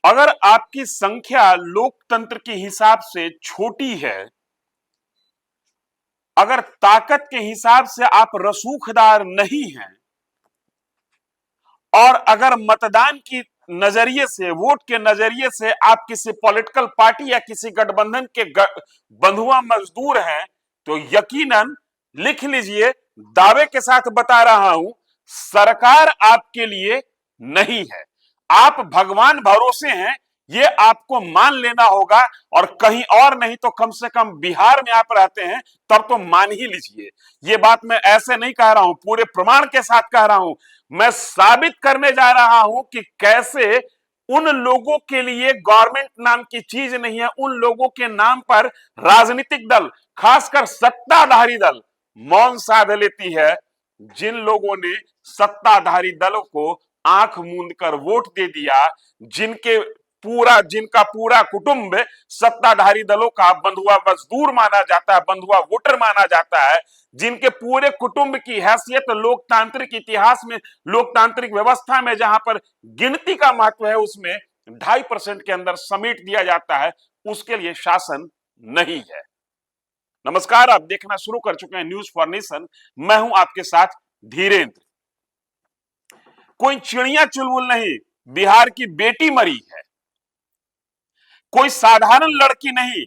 अगर आपकी संख्या लोकतंत्र के हिसाब से छोटी है, अगर ताकत के हिसाब से आप रसूखदार नहीं हैं, और अगर मतदान की नजरिए से, वोट के नजरिए से आप किसी पॉलिटिकल पार्टी या किसी गठबंधन के बंधुआ मजदूर हैं, तो यकीनन लिख लीजिए, दावे के साथ बता रहा हूं, सरकार आपके लिए नहीं है। आप भगवान भरोसे हैं, ये आपको मान लेना होगा, और कहीं और नहीं तो कम से कम बिहार में आप रहते हैं, तब तो मान ही लीजिए। ये बात मैं ऐसे नहीं कह रहा हूं, पूरे प्रमाण के साथ कह रहा हूं। मैं साबित करने जा रहा हूं कि कैसे उन लोगों के लिए गवर्नमेंट नाम की चीज नहीं है, उन लोगों के नाम पर राजनीतिक दल, खासकर सत्ताधारी दल मौन साध लेती है, जिन लोगों ने सत्ताधारी दलों को आंख मूंद कर वोट दे दिया, जिनका पूरा कुटुंब सत्ताधारी दलों का बंधुआ मजदूर माना जाता है, बंधुआ वोटर माना जाता है, जिनके पूरे कुटुंब की हैसियत लोकतांत्रिक इतिहास में, लोकतांत्रिक व्यवस्था में जहां पर गिनती का महत्व है, उसमें 2.5% के अंदर समेट दिया जाता है, उसके लिए शासन नहीं है। नमस्कार, आप देखना शुरू कर चुके हैं न्यूज फॉर नेशन। मैं हूं आपके साथ धीरेन्द्र। कोई चिड़िया चुलबुल नहीं, बिहार की बेटी मरी है, कोई साधारण लड़की नहीं,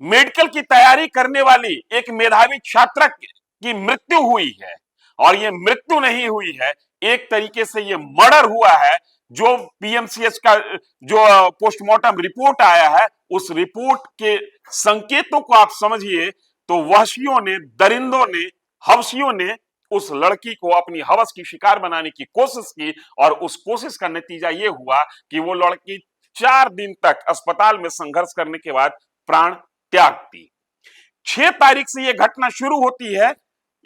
मेडिकल की तैयारी करने वाली एक मेधावी छात्रा की मृत्यु हुई है। और ये मृत्यु नहीं हुई है, एक तरीके से ये मर्डर हुआ है। जो पीएमसीएच का जो पोस्टमार्टम रिपोर्ट आया है, उस रिपोर्ट के संकेतों को आप समझिए तो वहशियों ने, दरिंदों ने, हवसियों ने उस लड़की को अपनी हवस की शिकार बनाने की कोशिश की, और उस कोशिश का नतीजा ये हुआ कि वो लड़की 4 दिन तक अस्पताल में संघर्ष करने के बाद प्राण त्यागती। 6 तारीख से यह घटना शुरू होती है,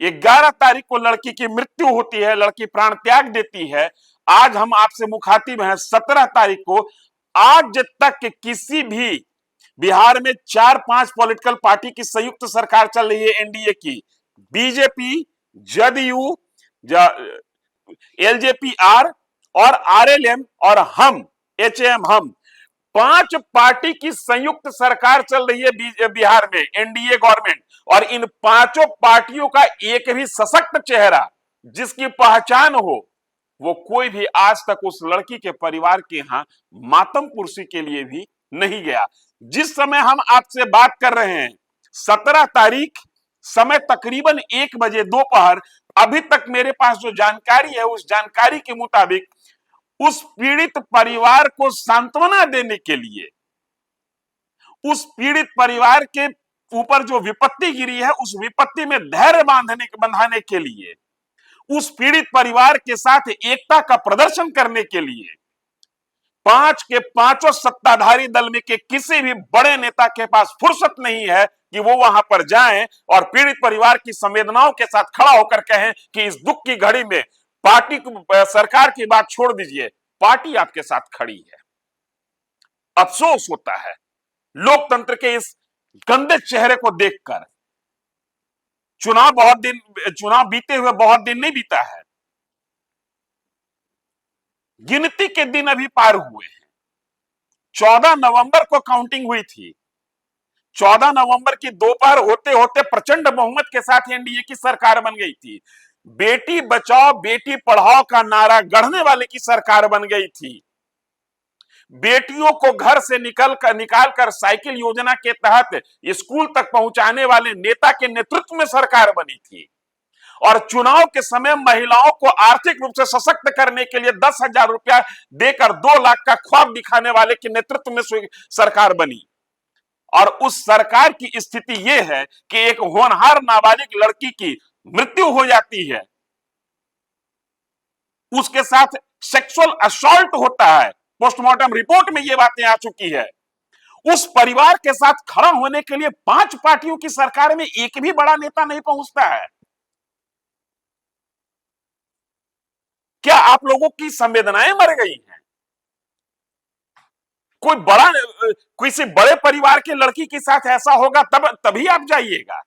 11 तारीख को लड़की की मृत्यु होती है, लड़की प्राण त्याग देती है। आज हम आपसे मुखातिब हैं 17 तारीख को। आज तक किसी भी बिहार में 4-5 पॉलिटिकल पार्टी की संयुक्त सरकार चल रही है, एनडीए की, बीजेपी, जदयू, एलजेपी-आर और आरएलएम और हम, एचएम, हम 5 पार्टी की संयुक्त सरकार चल रही है बिहार में, एनडीए गवर्नमेंट। और इन 5 पार्टियों का एक भी सशक्त चेहरा जिसकी पहचान हो, वो कोई भी आज तक उस लड़की के परिवार के यहां मातम पुरसी के लिए भी नहीं गया। जिस समय हम आपसे बात कर रहे हैं, 17 तारीख, समय तकरीबन 1 बजे दोपहर, अभी तक मेरे पास जो जानकारी है, उस जानकारी के मुताबिक उस पीड़ित परिवार को सांत्वना देने के लिए, उस पीड़ित परिवार के ऊपर जो विपत्ति गिरी है, उस विपत्ति में धैर्य बंधाने के लिए, उस पीड़ित परिवार के साथ एकता का प्रदर्शन करने के लिए 5 के 5 सत्ताधारी दल में के किसी भी बड़े नेता के पास फुर्सत नहीं है कि वो वहां पर जाएं और पीड़ित परिवार की संवेदनाओं के साथ खड़ा होकर कहें कि इस दुख की घड़ी में पार्टी को, सरकार की बात छोड़ दीजिए, पार्टी आपके साथ खड़ी है। अफसोस होता है लोकतंत्र के इस गंदे चेहरे को देखकर। चुनाव बीते हुए बहुत दिन नहीं बीता है, गिनती के दिन अभी पार हुए हैं। 14 नवंबर को काउंटिंग हुई थी। 14 नवंबर की दोपहर होते होते प्रचंड बहुमत के साथ एनडीए की सरकार बन गई थी। बेटी बचाओ बेटी पढ़ाओ का नारा गढ़ने वाले की सरकार बन गई थी। बेटियों को घर से निकाल कर साइकिल योजना के तहत स्कूल तक पहुंचाने वाले नेता के नेतृत्व में सरकार बनी थी। और चुनाव के समय महिलाओं को आर्थिक रूप से सशक्त करने के लिए 10,000 रुपया देकर 2 लाख का ख्वाब दिखाने वाले के नेतृत्व में सरकार बनी। और उस सरकार की स्थिति यह है कि एक होनहार नाबालिग लड़की की मृत्यु हो जाती है, उसके साथ सेक्सुअल असॉल्ट होता है। पोस्टमार्टम रिपोर्ट में यह बातें आ चुकी है। उस परिवार के साथ खड़ा होने के लिए 5 पार्टियों की सरकार में एक भी बड़ा नेता नहीं पहुंचता है। क्या आप लोगों की संवेदनाएं मर गई हैं? किसी बड़े परिवार के लड़की के साथ ऐसा होगा तभी आप जाइएगा।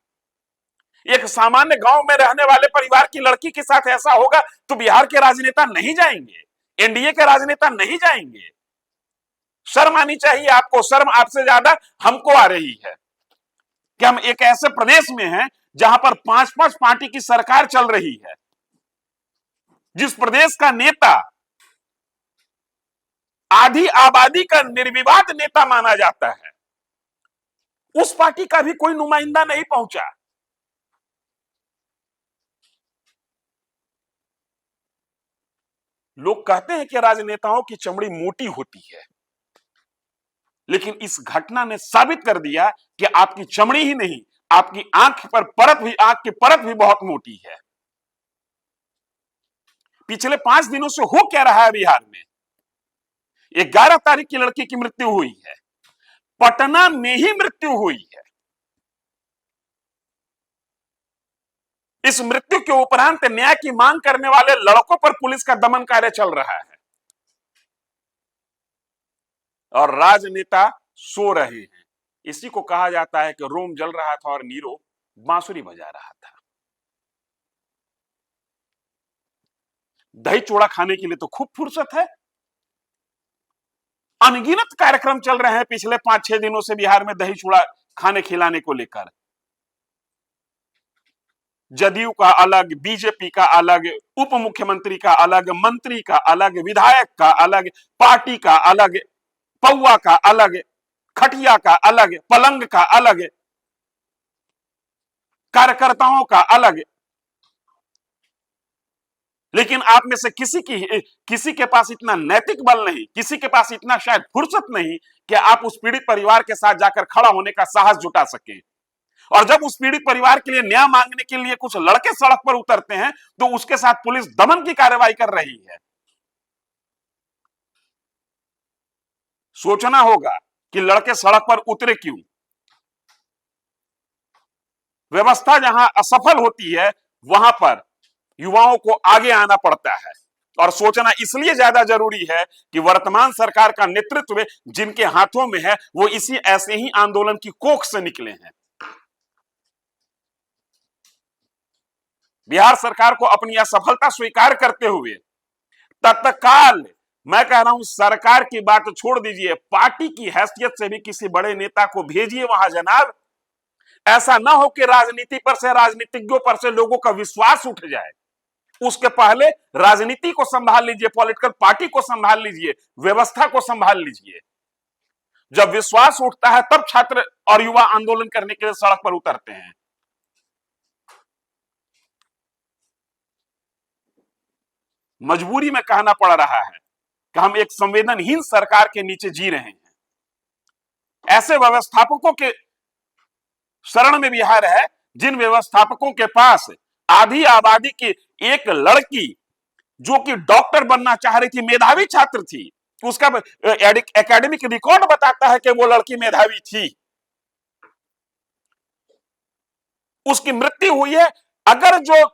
एक सामान्य गांव में रहने वाले परिवार की लड़की के साथ ऐसा होगा तो बिहार के राजनेता नहीं जाएंगे, एनडीए के राजनेता नहीं जाएंगे। शर्म आनी चाहिए आपको। शर्म आपसे ज्यादा हमको आ रही है कि हम एक ऐसे प्रदेश में हैं जहां पर 5-5 पार्टी की सरकार चल रही है, जिस प्रदेश का नेता आधी आबादी का निर्विवाद नेता माना जाता है, उस पार्टी का भी कोई नुमाइंदा नहीं पहुंचा। लोग कहते हैं कि राजनेताओं की चमड़ी मोटी होती है, लेकिन इस घटना ने साबित कर दिया कि आपकी चमड़ी ही नहीं, आपकी आंख की परत भी बहुत मोटी है। पिछले 5 दिनों से हो क्या रहा है बिहार में? 11 तारीख की लड़की की मृत्यु हुई है, पटना में ही मृत्यु हुई है। इस मृत्यु के उपरांत न्याय की मांग करने वाले लड़कों पर पुलिस का दमन कार्य चल रहा है और राजनेता सो रहे हैं। इसी को कहा जाता है कि रोम जल रहा था और नीरो बांसुरी बजा रहा था। दही चूड़ा खाने के लिए तो खूब फुर्सत है। अनगिनत कार्यक्रम चल रहे हैं पिछले 5-6 दिनों से बिहार में दही चूड़ा खाने खिलाने को लेकर। जदयू का अलग, बीजेपी का अलग, उप मुख्यमंत्री का अलग, मंत्री का अलग, विधायक का अलग, पार्टी का अलग, पौआ का अलग, खटिया का अलग, पलंग का अलग, कार्यकर्ताओं का अलग। लेकिन आप में से किसी के पास इतना नैतिक बल नहीं, किसी के पास इतना शायद फुर्सत नहीं कि आप उस पीड़ित परिवार के साथ जाकर खड़ा होने का साहस जुटा सके। और जब उस पीड़ित परिवार के लिए न्याय मांगने के लिए कुछ लड़के सड़क पर उतरते हैं तो उसके साथ पुलिस दमन की कार्रवाई कर रही है। सोचना होगा कि लड़के सड़क पर उतरे क्यों। व्यवस्था जहां असफल होती है वहां पर युवाओं को आगे आना पड़ता है और सोचना इसलिए ज्यादा जरूरी है कि वर्तमान सरकार का नेतृत्व जिनके हाथों में है वो इसी ऐसे ही आंदोलन की कोख से निकले हैं। बिहार सरकार को अपनी असफलता स्वीकार करते हुए तत्काल, मैं कह रहा हूं सरकार की बात छोड़ दीजिए, पार्टी की हैसियत से भी किसी बड़े नेता को भेजिए वहां जनाब। ऐसा ना हो कि राजनीति पर से, राजनीतिज्ञों पर से लोगों का विश्वास उठ जाए। उसके पहले राजनीति को संभाल लीजिए, पॉलिटिकल पार्टी को संभाल लीजिए, व्यवस्था को संभाल लीजिए। जब विश्वास उठता है तब छात्र और युवा आंदोलन करने के लिए सड़क पर उतरते हैं। मजबूरी में कहना पड़ रहा है कि हम एक संवेदनहीन सरकार के नीचे जी रहे हैं। ऐसे व्यवस्थापकों के शरण में बिहार है जिन व्यवस्थापकों के पास आधी आबादी की एक लड़की जो कि डॉक्टर बनना चाह रही थी, मेधावी छात्र थी, उसका एकेडमिक रिकॉर्ड बताता है कि वो लड़की मेधावी थी, उसकी मृत्यु हुई है। अगर जो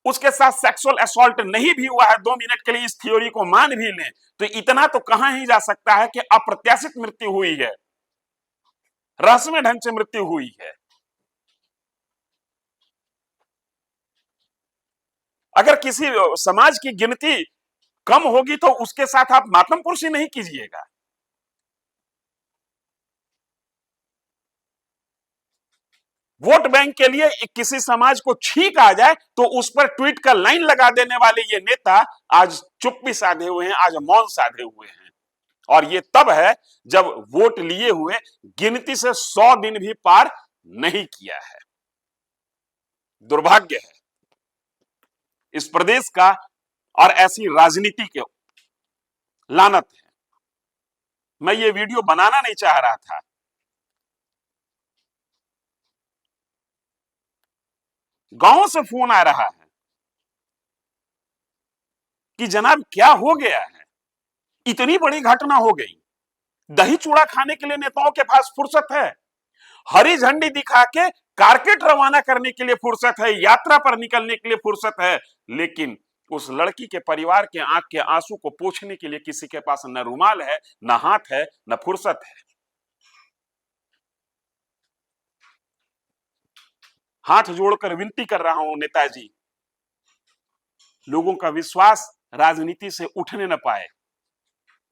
उसके साथ सेक्सुअल असॉल्ट नहीं भी हुआ है, 2 मिनट के लिए इस थ्योरी को मान भी लें, तो इतना तो कहा ही जा सकता है कि अप्रत्याशित मृत्यु हुई है, रहस्यमय ढंग से मृत्यु हुई है। अगर किसी समाज की गिनती कम होगी तो उसके साथ आप मातम पुरुषी नहीं कीजिएगा। वोट बैंक के लिए किसी समाज को छींक आ जाए तो उस पर ट्वीट का लाइन लगा देने वाले ये नेता आज चुप्पी साधे हुए हैं, आज मौन साधे हुए हैं। और ये तब है जब वोट लिए हुए गिनती से 100 दिन भी पार नहीं किया है। दुर्भाग्य है इस प्रदेश का और ऐसी राजनीति के, लानत है। मैं ये वीडियो बनाना नहीं चाह रहा था, गांव से फोन आ रहा है कि जनाब क्या हो गया है, इतनी बड़ी घटना हो गई। दही चूड़ा खाने के लिए नेताओं के पास फुर्सत है, हरी झंडी दिखा के कारकेट रवाना करने के लिए फुर्सत है, यात्रा पर निकलने के लिए फुर्सत है, लेकिन उस लड़की के परिवार के आंख के आंसू को पोंछने के लिए किसी के पास न रुमाल है, न हाथ है, न फुर्सत है। हाथ जोड़कर विनती कर रहा हूं नेताजी, लोगों का विश्वास राजनीति से उठने न पाए,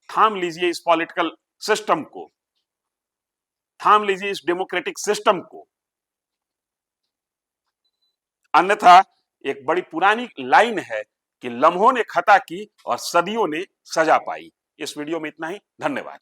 थाम लीजिए इस पॉलिटिकल सिस्टम को, थाम लीजिए इस डेमोक्रेटिक सिस्टम को, अन्यथा एक बड़ी पुरानी लाइन है कि लम्हों ने खता की और सदियों ने सजा पाई। इस वीडियो में इतना ही, धन्यवाद।